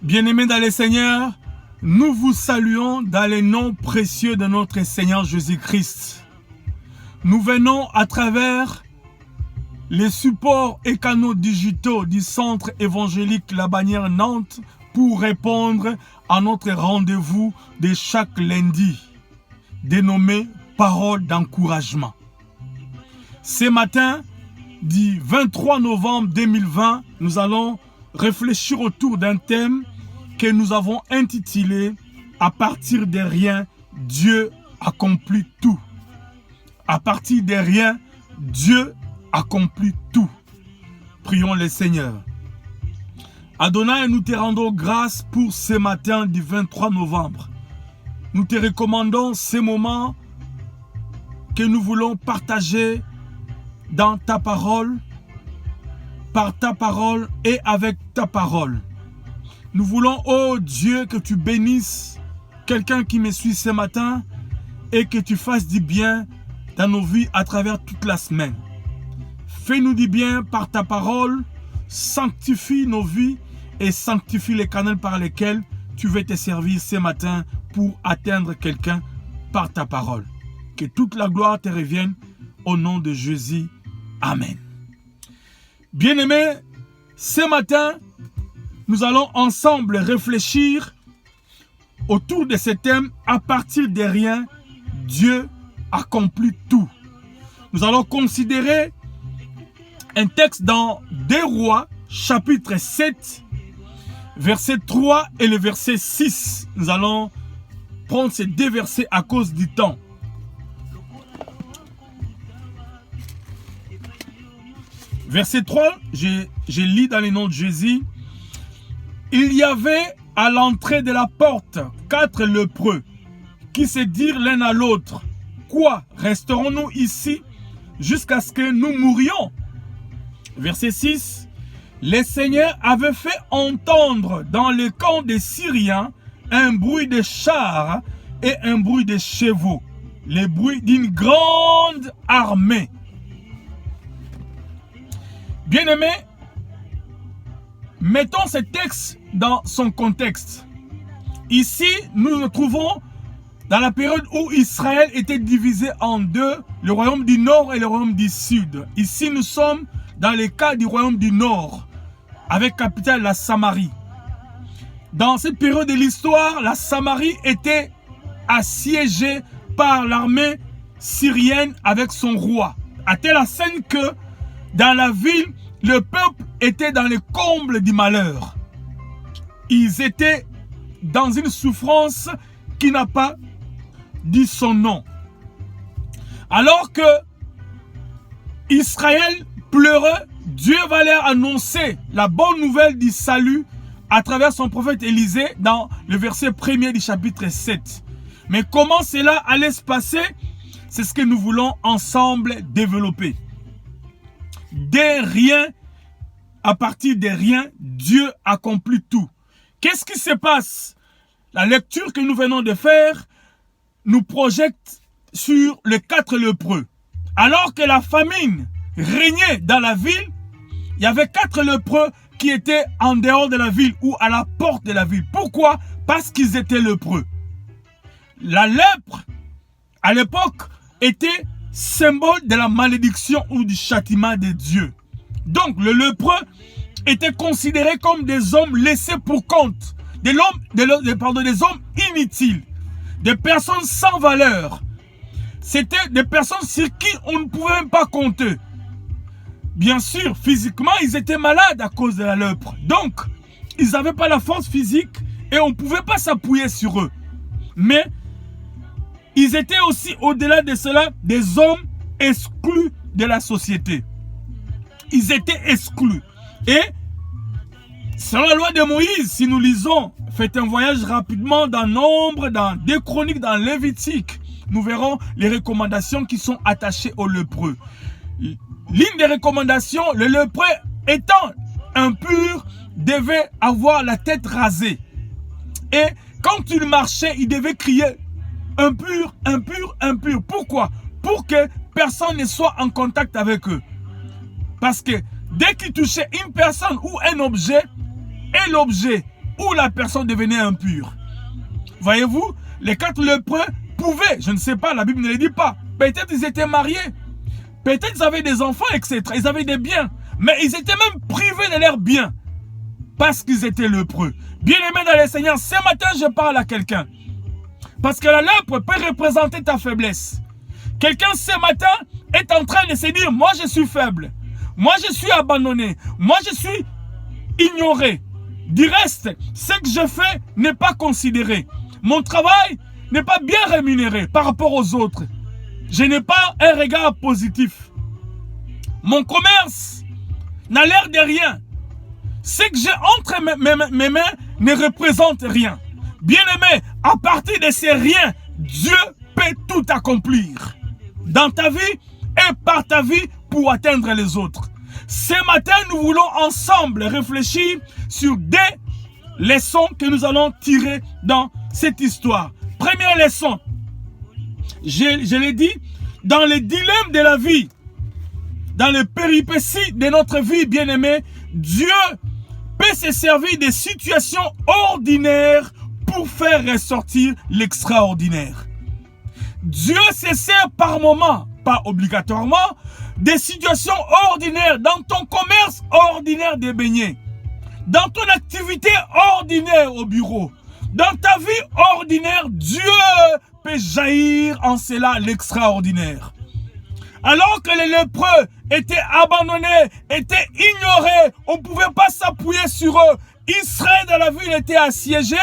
Bien-aimés dans le Seigneur, nous vous saluons dans le nom précieux de notre Seigneur Jésus-Christ. Nous venons à travers les supports et canaux digitaux du Centre évangélique La Bannière Nantes pour répondre à notre rendez-vous de chaque lundi, dénommé Parole d'encouragement. Ce matin, du 23 novembre 2020, nous allons réfléchir autour d'un thème que nous avons intitulé « À partir de rien, Dieu accomplit tout ». À partir de rien, Dieu accomplit tout. Prions le Seigneur. Adonai, nous te rendons grâce pour ce matin du 23 novembre. Nous te recommandons ces moments que nous voulons partager dans ta parole, par ta parole et avec ta parole. Nous voulons, oh Dieu, que tu bénisses quelqu'un qui me suit ce matin et que tu fasses du bien dans nos vies à travers toute la semaine. Fais-nous du bien par ta parole, sanctifie nos vies et sanctifie les canaux par lesquels tu veux te servir ce matin pour atteindre quelqu'un par ta parole. Que toute la gloire te revienne au nom de Jésus. Amen. Bien-aimés, ce matin, nous allons ensemble réfléchir autour de ce thème. À partir de rien, Dieu accomplit tout. Nous allons considérer un texte dans 2 Rois, chapitre 7, verset 3 et le verset 6. Nous allons prendre ces 2 versets à cause du temps. Verset 3, je lis dans le nom de Jésus. Il y avait à l'entrée de la porte 4 lépreux qui se dirent l'un à l'autre: quoi, resterons-nous ici jusqu'à ce que nous mourions? Verset 6. Le Seigneur avait fait entendre dans le camp des Syriens un bruit de chars et un bruit de chevaux, le bruit d'une grande armée. Bien-aimés, mettons ce texte dans son contexte. Ici, nous nous trouvons dans la période où Israël était divisé en deux, le royaume du Nord et le royaume du Sud. Ici, nous sommes dans le cas du royaume du Nord, avec capitale la Samarie. Dans cette période de l'histoire, la Samarie était assiégée par l'armée syrienne avec son roi. À telle enseigne que dans la ville, le peuple était dans le comble du malheur. Ils étaient dans une souffrance qui n'a pas dit son nom. Alors que Israël pleurait, Dieu va leur annoncer la bonne nouvelle du salut à travers son prophète Élisée dans le verset 1er du chapitre 7. Mais comment cela allait se passer? C'est ce que nous voulons ensemble développer. De rien, à partir de rien, Dieu accomplit tout. Qu'est-ce qui se passe? La lecture que nous venons de faire nous projette sur les 4 lépreux. Alors que la famine régnait dans la ville, il y avait 4 lépreux qui étaient en dehors de la ville ou à la porte de la ville. Pourquoi? Parce qu'ils étaient lépreux. La lèpre, à l'époque, était symbole de la malédiction ou du châtiment de Dieu. Donc, le lépreux était considéré comme des hommes laissés pour compte, des hommes inutiles, des personnes sans valeur. C'était des personnes sur qui on ne pouvait même pas compter. Bien sûr, physiquement, ils étaient malades à cause de la lèpre. Donc, ils n'avaient pas la force physique et on ne pouvait pas s'appuyer sur eux. Mais, ils étaient aussi, au-delà de cela, des hommes exclus de la société. Ils étaient exclus. Et, selon la loi de Moïse, si nous lisons, faites un voyage rapidement dans Nombre, dans 2 Chroniques, dans Lévitique, nous verrons les recommandations qui sont attachées aux lépreux. L'une des recommandations, le lépreux étant impur, devait avoir la tête rasée. Et quand il marchait, il devait crier impur, impur, impur. Pourquoi? Pour que personne ne soit en contact avec eux. Parce que dès qu'il touchait une personne ou un objet, et l'objet où la personne devenait impure. Voyez-vous, les 4 lépreux pouvaient, je ne sais pas, la Bible ne le dit pas. Peut-être ils étaient mariés. Peut-être ils avaient des enfants, etc. Ils avaient des biens. Mais ils étaient même privés de leurs biens. Parce qu'ils étaient lépreux. Bien-aimés dans le Seigneur, ce matin, je parle à quelqu'un. Parce que la lèpre peut représenter ta faiblesse. Quelqu'un ce matin est en train de se dire, moi je suis faible. Moi je suis abandonné. Moi je suis ignoré. Du reste, ce que je fais n'est pas considéré. Mon travail n'est pas bien rémunéré par rapport aux autres. Je n'ai pas un regard positif. Mon commerce n'a l'air de rien. Ce que j'ai entre mes mains ne représente rien. Bien-aimé, à partir de ces riens, Dieu peut tout accomplir. Dans ta vie et par ta vie pour atteindre les autres. Ce matin, nous voulons ensemble réfléchir sur des leçons que nous allons tirer dans cette histoire. Première leçon, je l'ai dit, dans les dilemmes de la vie, dans les péripéties de notre vie, bien-aimé, Dieu peut se servir des situations ordinaires pour faire ressortir l'extraordinaire. Dieu se sert par moments, pas obligatoirement, des situations ordinaires dans ton commerce ordinaire des beignets, dans ton activité ordinaire au bureau, dans ta vie ordinaire, Dieu peut jaillir en cela l'extraordinaire. Alors que les lépreux étaient abandonnés, étaient ignorés, on ne pouvait pas s'appuyer sur eux. Israël dans la ville était assiégé,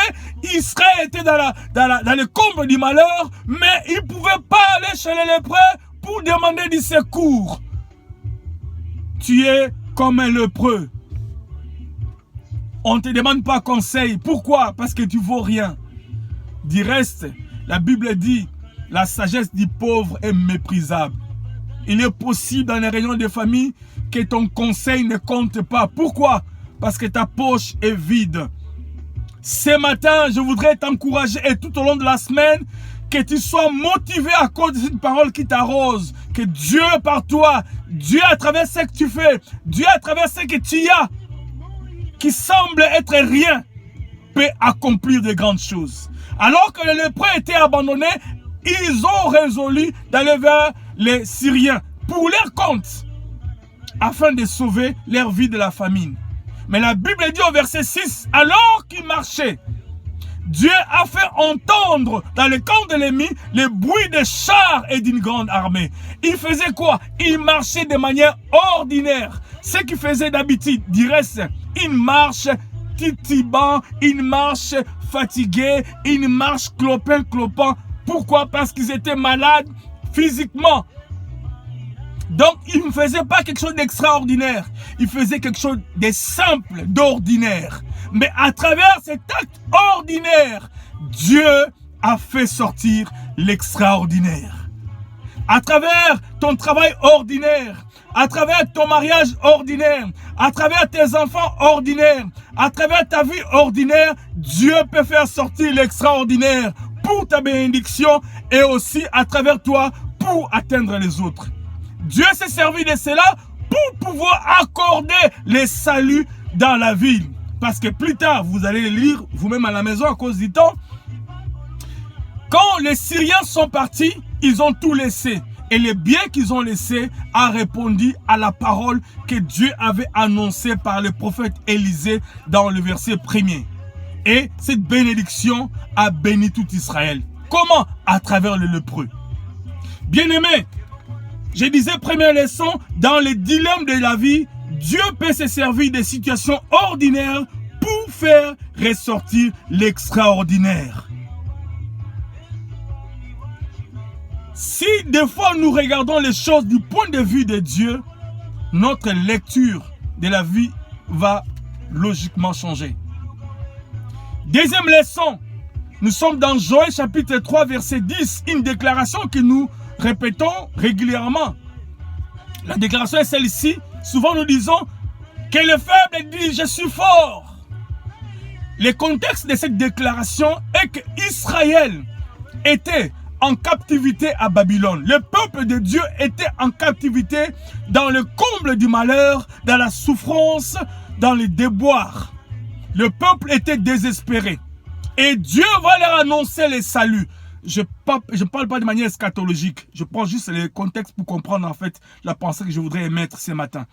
Israël était dans le comble du malheur, mais il ne pouvait pas aller chez les lépreux pour demander du secours. Tu es comme un lépreux. On ne te demande pas conseil. Pourquoi? Parce que tu ne vaux rien. Du reste, la Bible dit, la sagesse du pauvre est méprisable. Il est possible dans les réunions de famille que ton conseil ne compte pas. Pourquoi? Parce que ta poche est vide. Ce matin, je voudrais t'encourager et tout au long de la semaine, que tu sois motivé à cause de cette parole qui t'arrose. Que Dieu par toi, Dieu à travers ce que tu fais, Dieu à travers ce que tu as, qui semble être rien, peut accomplir de grandes choses. Alors que les lépreux étaient abandonnés, ils ont résolu d'aller vers les Syriens pour leur compte, afin de sauver leur vie de la famine. Mais la Bible dit au verset 6, alors qu'ils marchaient, Dieu a fait entendre dans le camp de l'ennemi le bruit de chars et d'une grande armée. Il faisait quoi? Il marchait de manière ordinaire. Ce qu'il faisait d'habitude, du reste, il marche titubant, il marche fatigué, il marche clopin. Pourquoi? Parce qu'ils étaient malades physiquement. Donc, il ne faisait pas quelque chose d'extraordinaire. Il faisait quelque chose de simple, d'ordinaire. Mais à travers cet acte ordinaire, Dieu a fait sortir l'extraordinaire. À travers ton travail ordinaire, à travers ton mariage ordinaire, à travers tes enfants ordinaires, à travers ta vie ordinaire, Dieu peut faire sortir l'extraordinaire pour ta bénédiction et aussi à travers toi pour atteindre les autres. Dieu s'est servi de cela pour pouvoir accorder les saluts dans la ville. Parce que plus tard, vous allez le lire vous-même à la maison à cause du temps. Quand les Syriens sont partis, ils ont tout laissé. Et les biens qu'ils ont laissés a répondu à la parole que Dieu avait annoncée par le prophète Élisée dans le verset 1er. Et cette bénédiction a béni tout Israël. Comment? À travers le lépreux. Bien-aimés, je disais première leçon, dans les dilemmes de la vie, Dieu peut se servir des situations ordinaires pour faire ressortir l'extraordinaire. Si des fois nous regardons les choses du point de vue de Dieu, notre lecture de la vie va logiquement changer. Deuxième leçon, nous sommes dans Joël chapitre 3 verset 10, une déclaration que nous répétons régulièrement. La déclaration est celle-ci. Souvent nous disons que le faible dit je suis fort. Le contexte de cette déclaration est que Israël était en captivité à Babylone. Le peuple de Dieu était en captivité dans le comble du malheur, dans la souffrance, dans les déboires. Le peuple était désespéré. Et Dieu va leur annoncer le salut. Je ne parle pas de manière eschatologique. Je prends juste le contexte pour comprendre en fait la pensée que je voudrais émettre ce matin.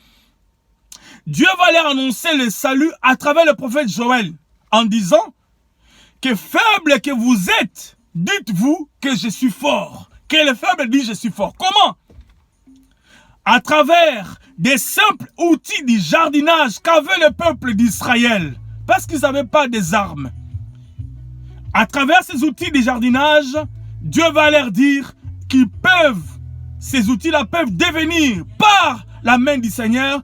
Dieu va leur annoncer le salut à travers le prophète Joël en disant que faible que vous êtes, dites-vous que je suis fort. Que le faible dit je suis fort. Comment? À travers des simples outils du jardinage qu'avait le peuple d'Israël. Parce qu'ils n'avaient pas des armes. À travers ces outils de jardinage, Dieu va leur dire qu'ils peuvent, ces outils-là peuvent devenir par la main du Seigneur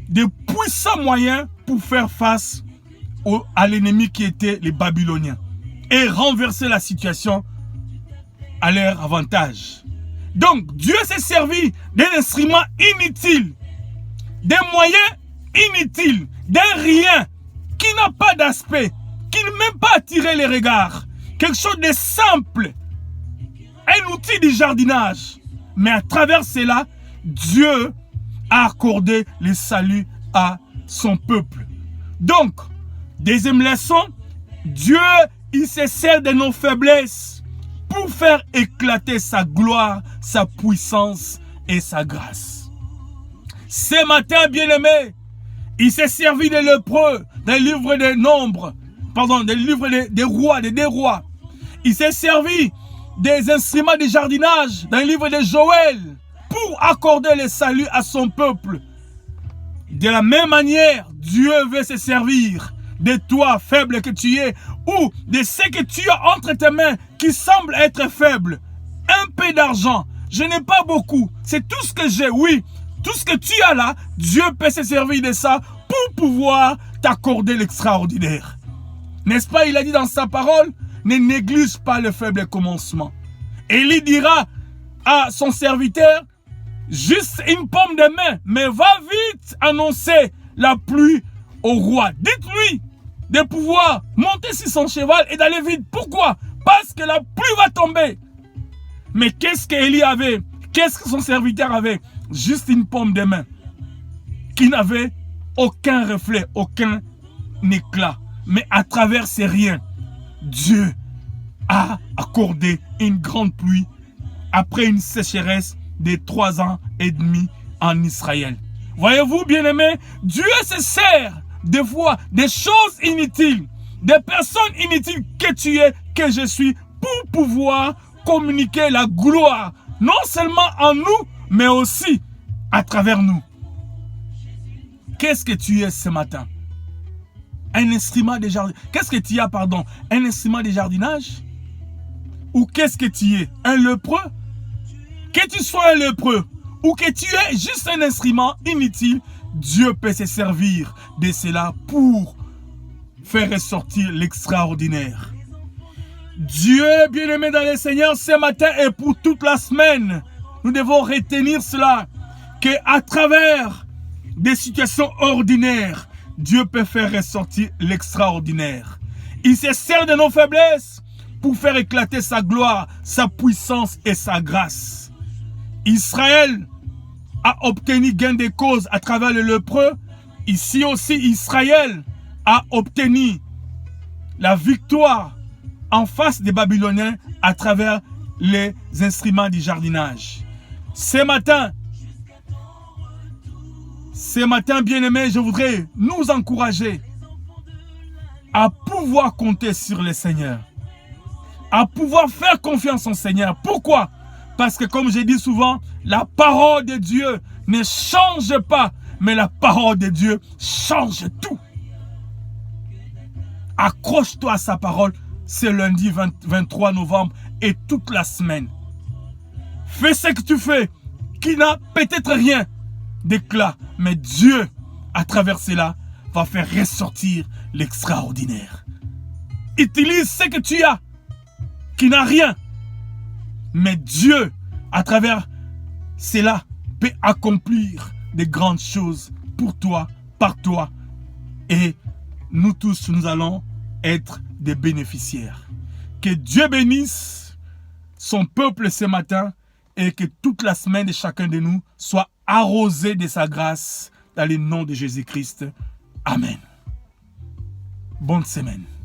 de puissants moyens pour faire face à l'ennemi qui était les Babyloniens et renverser la situation à leur avantage. Donc Dieu s'est servi d'un instrument inutile, d'un moyen inutile, d'un rien qui n'a pas d'aspect, qui ne même pas attirer les regards. Quelque chose de simple. Un outil de jardinage. Mais à travers cela, Dieu a accordé le salut à son peuple. Donc, deuxième leçon, Dieu, il se sert de nos faiblesses pour faire éclater sa gloire, sa puissance et sa grâce. Ce matin, bien-aimé, il s'est servi des lépreux, des livres des nombres, pardon, des livres des rois, des rois. Il s'est servi des instruments de jardinage, d'un livre de Joël, pour accorder le salut à son peuple. De la même manière, Dieu veut se servir de toi, faible que tu es, ou de ce que tu as entre tes mains qui semble être faible. Un peu d'argent, je n'ai pas beaucoup, c'est tout ce que j'ai, oui. Tout ce que tu as là, Dieu peut se servir de ça pour pouvoir t'accorder l'extraordinaire. N'est-ce pas, il a dit dans sa parole, ne néglige pas le faible commencement. Et il dira à son serviteur, juste une paume de main, mais va vite annoncer la pluie au roi. Dites-lui de pouvoir monter sur son cheval et d'aller vite. Pourquoi? Parce que la pluie va tomber. Mais qu'est-ce qu'Élie avait? Qu'est-ce que son serviteur avait? Juste une paume de main qui n'avait aucun reflet, aucun éclat. Mais à travers ces riens, Dieu a accordé une grande pluie après une sécheresse de 3 ans et demi en Israël. Voyez-vous, bien-aimés, Dieu se sert des fois des choses inutiles, des personnes inutiles que tu es, que je suis, pour pouvoir communiquer la gloire, non seulement en nous, mais aussi à travers nous. Qu'est-ce que tu es ce matin? Un instrument de jardinage. Qu'est-ce que tu as, pardon? Un instrument de jardinage? Ou qu'est-ce que tu es? Un lépreux? Que tu sois un lépreux ou que tu aies juste un instrument inutile, Dieu peut se servir de cela pour faire ressortir l'extraordinaire. Dieu, bien-aimé dans le Seigneur, ce matin et pour toute la semaine, nous devons retenir cela, qu'à travers des situations ordinaires, Dieu peut faire ressortir l'extraordinaire. Il se sert de nos faiblesses pour faire éclater sa gloire, sa puissance et sa grâce. Israël a obtenu gain de cause à travers le lépreux. Ici aussi, Israël a obtenu la victoire en face des Babyloniens à travers les instruments du jardinage. Ce matin, bien-aimés, je voudrais nous encourager à pouvoir compter sur le Seigneur, à pouvoir faire confiance au Seigneur. Pourquoi? Parce que comme je dis souvent, la parole de Dieu ne change pas, mais la parole de Dieu change tout. Accroche-toi à sa parole, c'est lundi 23 novembre et toute la semaine. Fais ce que tu fais, qui n'a peut-être rien d'éclat, mais Dieu, à travers cela, va faire ressortir l'extraordinaire. Utilise ce que tu as, qui n'a rien, mais Dieu, à travers cela, peut accomplir de grandes choses pour toi, par toi. Et nous tous, nous allons être des bénéficiaires. Que Dieu bénisse son peuple ce matin et que toute la semaine de chacun de nous soit arrosée de sa grâce dans le nom de Jésus-Christ. Amen. Bonne semaine.